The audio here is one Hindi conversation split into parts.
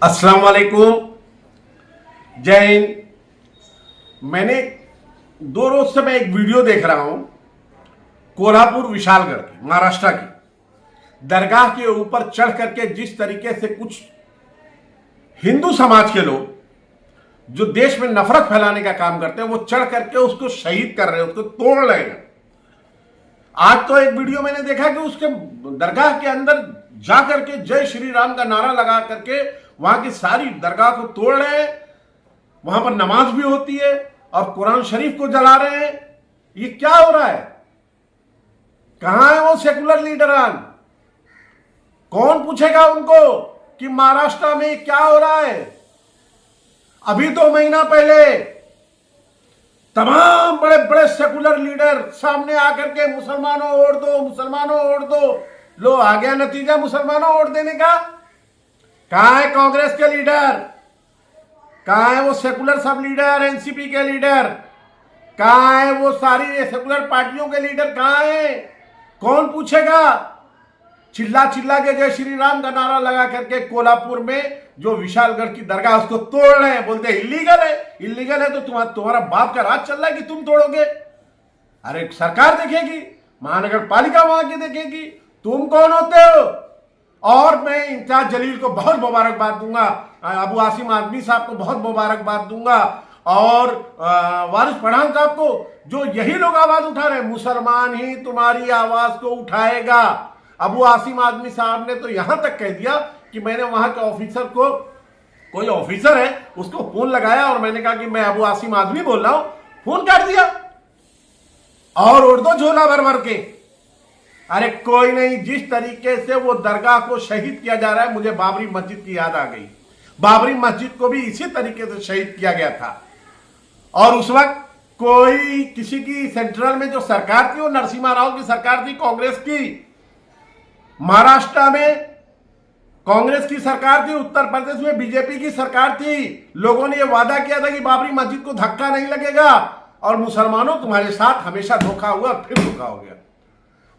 अस्सलाम वालेकुम, जय हिंद। मैंने 2 रोज से मैं एक वीडियो देख रहा हूं कोल्हापुर विशालगढ़ की, महाराष्ट्र की दरगाह के ऊपर चढ़ करके जिस तरीके से कुछ हिंदू समाज के लोग जो देश में नफरत फैलाने का काम करते हैं वो चढ़ करके उसको शहीद कर रहे हैं, उसको तोड़ रहे हैं। आज तो एक वीडियो मैंने देखा कि उसके दरगाह के अंदर जा करके जय श्री राम का नारा लगा करके वहां की सारी दरगाह को तोड़ रहे हैं। वहां पर नमाज भी होती है और कुरान शरीफ को जला रहे हैं। ये क्या हो रहा है? कहां है वो सेकुलर लीडरान? कौन पूछेगा उनको कि महाराष्ट्र में क्या हो रहा है? अभी 2 महीना पहले तमाम बड़े बड़े सेकुलर लीडर सामने आकर के मुसलमानों वोट दो, मुसलमानों वोट दो। लो, आ गया नतीजा मुसलमानों वोट देने का। कहां है कांग्रेस के लीडर? कहां है वो सेकुलर सब लीडर, एनसीपी के लीडर? कहां है वो सारी सेकुलर पार्टियों के लीडर? कहां है? कौन पूछेगा? चिल्ला चिल्ला के जय श्री राम का नारा लगा करके कोल्हापुर में जो विशालगढ़ की दरगाह उसको तोड़ रहे हैं। बोलते हैं इलीगल है। इलीगल है तो तुम्हारा बाप का राज चल रहा है कि तुम तोड़ोगे? अरे सरकार देखेगी, महानगर पालिका वहां की देखेगी। तुम कौन होते हो? और मैं इम्तियाज जलील को बहुत मुबारकबाद दूंगा, अबू आसिम आदमी साहब को बहुत मुबारकबाद दूंगा, और वारिस पठान साहब को, जो यही लोग आवाज उठा रहे हैं। मुसलमान ही तुम्हारी आवाज को उठाएगा। अबू आसिम आदमी साहब ने तो यहां तक कह दिया कि मैंने वहां के ऑफिसर को, कोई ऑफिसर है उसको फोन लगाया और मैंने कहा कि मैं अबू आसिम आदमी बोल रहा हूं। फोन काट दिया और उड़ दो झोला भर भर के। अरे कोई नहीं। जिस तरीके से वो दरगाह को शहीद किया जा रहा है, मुझे बाबरी मस्जिद की याद आ गई। बाबरी मस्जिद को भी इसी तरीके से शहीद किया गया था। और उस वक्त कोई किसी की सेंट्रल में जो सरकार थी वो नरसिम्हा राव की सरकार थी, कांग्रेस की। महाराष्ट्र में कांग्रेस की सरकार थी, उत्तर प्रदेश में बीजेपी की सरकार थी। लोगों ने यह वादा किया था कि बाबरी मस्जिद को धक्का नहीं लगेगा और मुसलमानों तुम्हारे साथ हमेशा धोखा हुआ और फिर धोखा हो गया।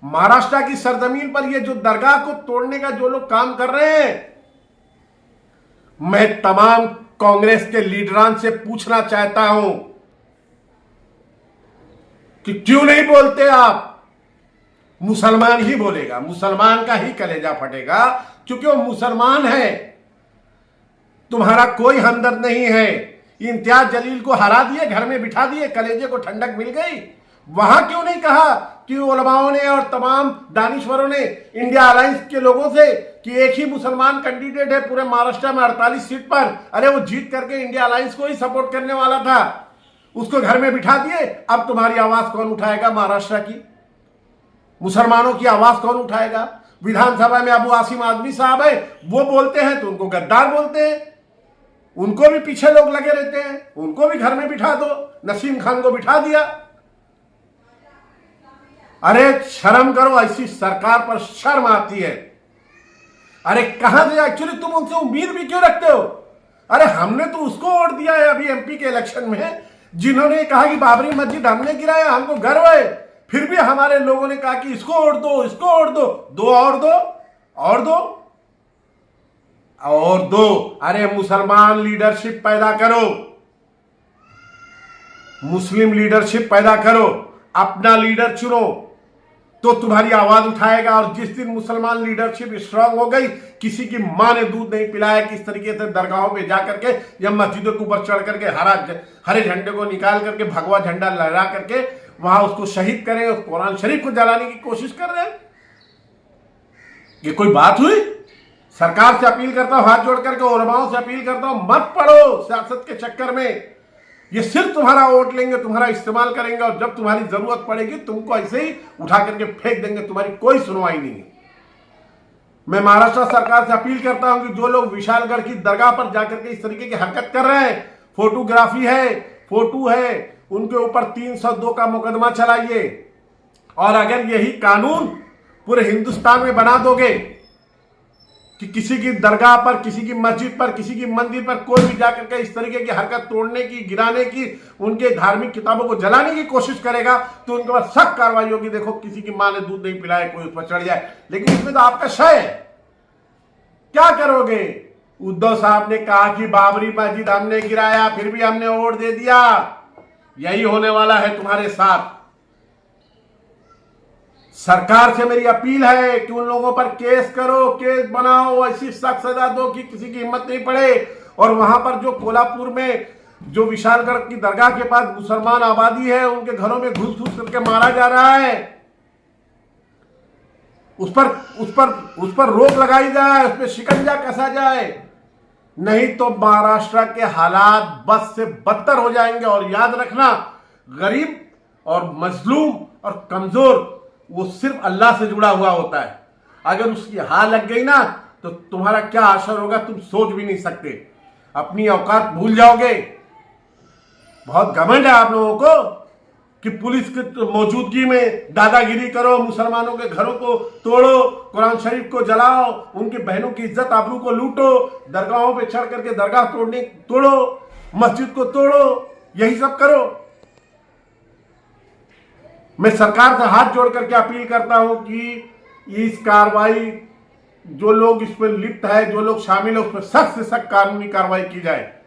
महाराष्ट्र की सरजमीन पर ये जो दरगाह को तोड़ने का जो लोग काम कर रहे हैं, मैं तमाम कांग्रेस के लीडरान से पूछना चाहता हूं कि क्यों नहीं बोलते आप? मुसलमान ही बोलेगा, मुसलमान का ही कलेजा फटेगा, क्योंकि वो मुसलमान है। तुम्हारा कोई हमदर्द नहीं है। इम्तियाज जलील को हरा दिए, घर में बिठा दिए, कलेजे को ठंडक मिल गई। वहां क्यों नहीं कहा कि उलमाओं ने और तमाम दानिश्वरों ने इंडिया अलायंस के लोगों से कि एक ही मुसलमान कैंडिडेट है पूरे महाराष्ट्र में 48 सीट पर। अरे वो जीत करके इंडिया अलायंस को ही सपोर्ट करने वाला था, उसको घर में बिठा दिए। अब तुम्हारी आवाज कौन उठाएगा? महाराष्ट्र की मुसलमानों की आवाज कौन उठाएगा? विधानसभा में अबू आसिम आदमी साहब है, वो बोलते हैं तो उनको गद्दार बोलते हैं। उनको भी पीछे लोग लगे रहते हैं, उनको भी घर में बिठा दो। नसीम खान को बिठा दिया। अरे शर्म करो, ऐसी सरकार पर शर्म आती है। अरे कहां से एक्चुअली तुम उनसे उम्मीद भी क्यों रखते हो? अरे हमने तो उसको वोट दिया है अभी एमपी के इलेक्शन में, जिन्होंने कहा कि बाबरी मस्जिद हमने गिराया, हमको गर्व है। फिर भी हमारे लोगों ने कहा कि इसको वोट दो, इसको वोट दो, दो और दो और दो और दो। अरे मुसलमान लीडरशिप पैदा करो, मुस्लिम लीडरशिप पैदा करो, अपना लीडर चुनो तो तुम्हारी आवाज उठाएगा। और जिस दिन मुसलमान लीडरशिप स्ट्रांग हो गई, किसी की मां ने दूध नहीं पिलाया किस तरीके से दरगाहों पे जाकर के या मस्जिदों के ऊपर चढ़ करके हरे झंडे को निकाल करके भगवा झंडा लहरा करके वहां उसको शहीद करें, उस कुरान शरीफ को जलाने की कोशिश कर रहे हैं। ये कोई बात हुई? सरकार से अपील करता हूं, हाथ जोड़ करके उलमाओं से अपील करता हूं, मत पढ़ो सियासत के चक्कर में। ये सिर्फ तुम्हारा वोट लेंगे, तुम्हारा इस्तेमाल करेंगे, और जब तुम्हारी जरूरत पड़ेगी तुमको ऐसे ही उठा करके फेंक देंगे। तुम्हारी कोई सुनवाई नहीं है। मैं महाराष्ट्र सरकार से अपील करता हूं कि जो लोग विशालगढ़ की दरगाह पर जाकर के इस तरीके की हरकत कर रहे हैं, फोटोग्राफी है, फोटो है, उनके ऊपर 302 का मुकदमा चलाइए। और अगर यही कानून पूरे हिंदुस्तान में बना दोगे कि किसी की दरगाह पर, किसी की मस्जिद पर, किसी की मंदिर पर कोई भी जाकर के इस तरीके की हरकत तोड़ने की, गिराने की, उनके धार्मिक किताबों को जलाने की कोशिश करेगा तो उनके पास सख्त कार्रवाई होगी। देखो, किसी की मां ने दूध नहीं पिलाया, कोई उस पर चढ़ जाए, लेकिन इसमें तो आपका शय है। क्या करोगे? उद्धव साहब ने कहा कि बाबरी मस्जिद हमने गिराया, फिर भी हमने वोट दे दिया। यही होने वाला है तुम्हारे साथ। सरकार से मेरी अपील है कि उन लोगों पर केस करो, केस बनाओ, ऐसी सख्त सजा दो कि किसी की हिम्मत नहीं पड़े। और वहां पर जो कोल्हापुर में जो विशालगढ़ की दरगाह के पास मुसलमान आबादी है, उनके घरों में घुस घुस करके मारा जा रहा है, उस पर रोक लगाई जाए, उस पर शिकंजा कसा जाए। नहीं तो महाराष्ट्र के हालात बस से बदतर हो जाएंगे। और याद रखना, गरीब और मजलूम और कमजोर वो सिर्फ अल्लाह से जुड़ा हुआ होता है। अगर उसकी हार लग गई ना, तो तुम्हारा क्या असर होगा तुम सोच भी नहीं सकते। अपनी औकात भूल जाओगे। बहुत घमंड है आप लोगों को कि पुलिस की मौजूदगी में दादागिरी करो, मुसलमानों के घरों को तोड़ो, कुरान शरीफ को जलाओ, उनकी बहनों की इज्जत आबरू को लूटो, दरगाहों पे चढ़ करके दरगाह तोड़ो, मस्जिद को तोड़ो, यही सब करो। मैं सरकार से हाथ जोड़ करके अपील करता हूं कि इस कार्रवाई, जो लोग इसमें लिप्त है, जो लोग शामिल है, उस पर सख्त से सख्त कानूनी कार्रवाई की जाए।